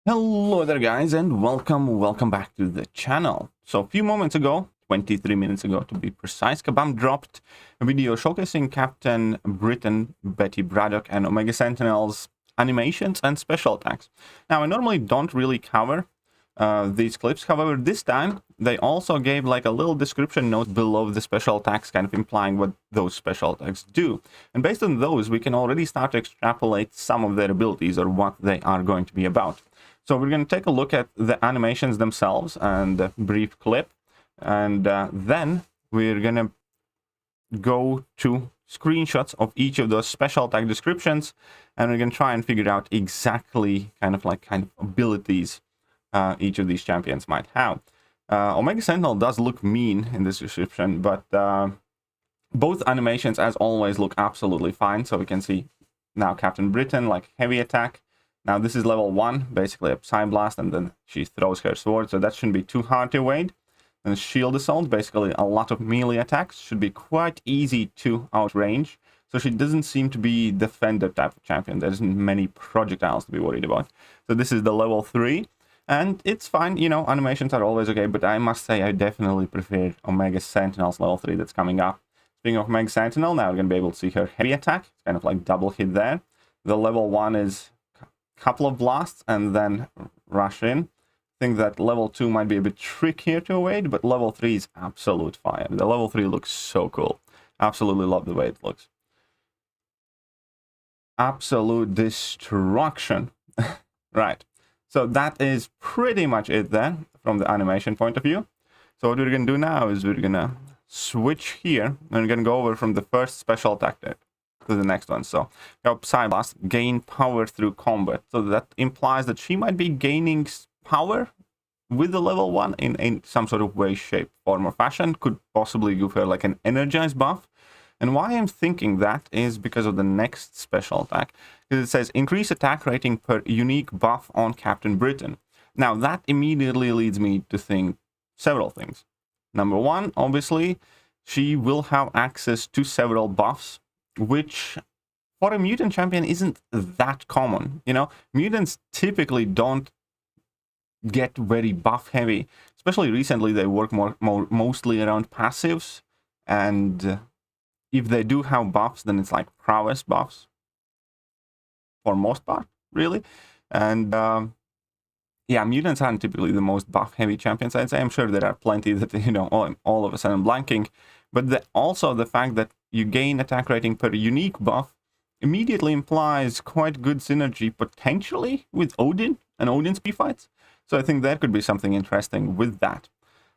Hello there guys, and welcome back to the channel. So a few moments ago, 23 minutes ago to be precise, Kabam dropped a video showcasing Captain Britain, Betty Braddock and Omega Sentinel's animations and special attacks. Now I normally don't really cover these clips, however this time they also gave like a little description note below the special attacks, kind of implying what those special attacks do. And based on those we can already start to extrapolate some of their abilities or what they are going to be about. So we're going to take a look at the animations themselves and a brief clip, and then we're going to go to screenshots of each of those special attack descriptions, and we're going to try and figure out exactly kind of abilities each of these champions might have. Omega Sentinel does look mean in this description, but both animations, as always, look absolutely fine. So we can see now Captain Britain, like heavy attack. Now this is level 1, basically a Psy Blast, and then she throws her sword, so that shouldn't be too hard to evade. And Shield Assault, basically a lot of melee attacks, should be quite easy to outrange. So she doesn't seem to be defender type of champion. There isn't many projectiles to be worried about. So this is the level 3, and it's fine, you know, animations are always okay, but I must say I definitely prefer Omega Sentinel's level 3 that's coming up. Speaking of Omega Sentinel, now we're going to be able to see her heavy attack. It's kind of like double hit there. The level 1 is couple of blasts and then rush in. I think that level 2 might be a bit trickier to evade, but level 3 is absolute fire. The level 3 looks so cool. Absolutely love the way it looks. Absolute destruction. Right. So that is pretty much it then from the animation point of view. So what we're going to do now is we're going to switch here and we're going to go over from the first special attack there to the next one. So Psy Blast, gain power through combat. So that implies that she might be gaining power with the level 1 in some sort of way, shape, form or fashion. Could possibly give her like an energized buff. And why I'm thinking that is because of the next special attack. It says increase attack rating per unique buff on Captain Britain. Now that immediately leads me to think several things. Number 1, obviously she will have access to several buffs, which for a mutant champion isn't that common. You know, mutants typically don't get very buff heavy, especially recently. They work mostly around passives, and if they do have buffs, then it's like prowess buffs for most part, really. And yeah, mutants aren't typically the most buff heavy champions, I'd say. I'm sure there are plenty that, you know, all of a sudden blanking, but also the fact that you gain attack rating per unique buff immediately implies quite good synergy potentially with Odin and Odin's P-fights. So I think there could be something interesting with that.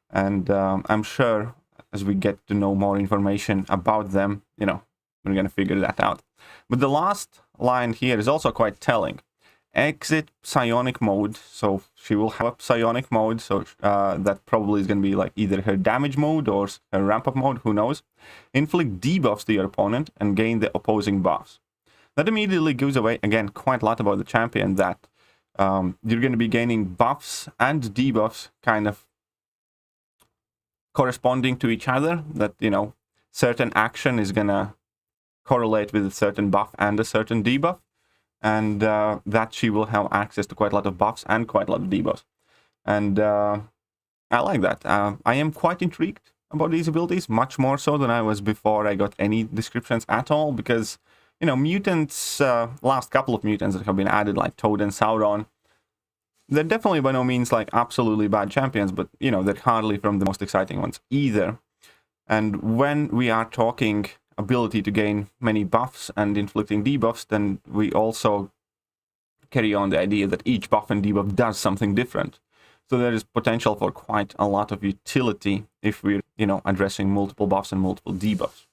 And I'm sure as we get to know more information about them, you know, we're going to figure that out. But the last line here is also quite telling. Exit psionic mode. So she will have a psionic mode, so that probably is going to be like either her damage mode or her ramp up mode, who knows. Inflict debuffs to your opponent and gain the opposing buffs. That immediately gives away again quite a lot about the champion, that you're going to be gaining buffs and debuffs kind of corresponding to each other, that, you know, certain action is going to correlate with a certain buff and a certain debuff. And that she will have access to quite a lot of buffs and quite a lot of debuffs. And I like that. I am quite intrigued about these abilities, much more so than I was before I got any descriptions at all, because, you know, mutants, last couple of mutants that have been added, like Toad and Sauron, they're definitely by no means like absolutely bad champions, but, you know, they're hardly from the most exciting ones either. And when we are talking ability to gain many buffs and inflicting debuffs, then we also carry on the idea that each buff and debuff does something different. So there is potential for quite a lot of utility if we're, you know, addressing multiple buffs and multiple debuffs.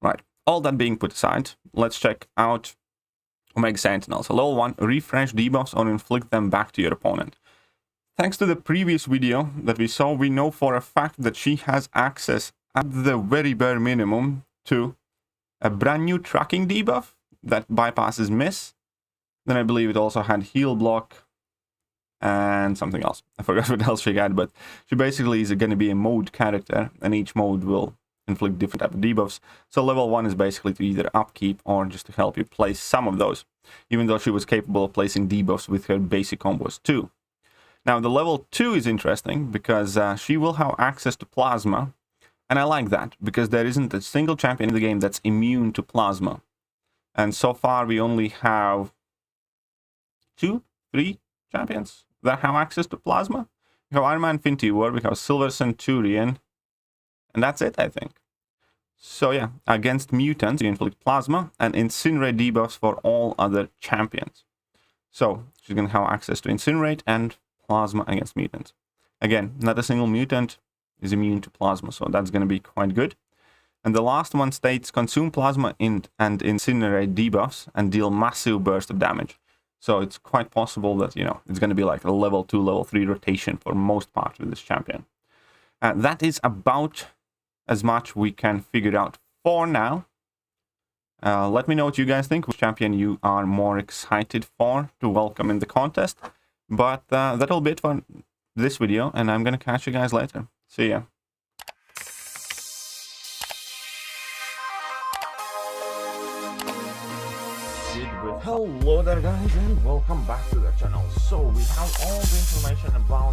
Right. All that being put aside, let's check out Omega Sentinel. So level 1, refresh debuffs or inflict them back to your opponent. Thanks to the previous video that we saw, we know for a fact that she has access at the very bare minimum to a brand new tracking debuff that bypasses miss. Then I believe it also had heal block and something else. I forgot what else she had, but she basically is going to be a mode character, and each mode will inflict different type of debuffs. So level 1 is basically to either upkeep or just to help you place some of those, even though she was capable of placing debuffs with her basic combos too. Now the level 2 is interesting because she will have access to plasma, and I like that because there isn't a single champion in the game that's immune to plasma. And so far we only have 2, 3 champions that have access to plasma. We have Iron Man Fintuber, we have Silver Centurion, and that's it, I think. So yeah, against mutants, you inflict plasma and incinerate debuffs for all other champions. So she's going to have access to incinerate and plasma against mutants. Again, not a single mutant is immune to plasma, so that's going to be quite good. And the last one states consume plasma and incinerate debuffs and deal massive burst of damage. So it's quite possible that, you know, it's going to be like a level 2, level 3 rotation for most parts with this champion. That is about as much we can figure out for now. Let me know what you guys think, which champion you are more excited for to welcome in the contest. But that'll be it for this video, and I'm going to catch you guys later. See ya. Hello there guys, and welcome back to the channel. So we have all the information about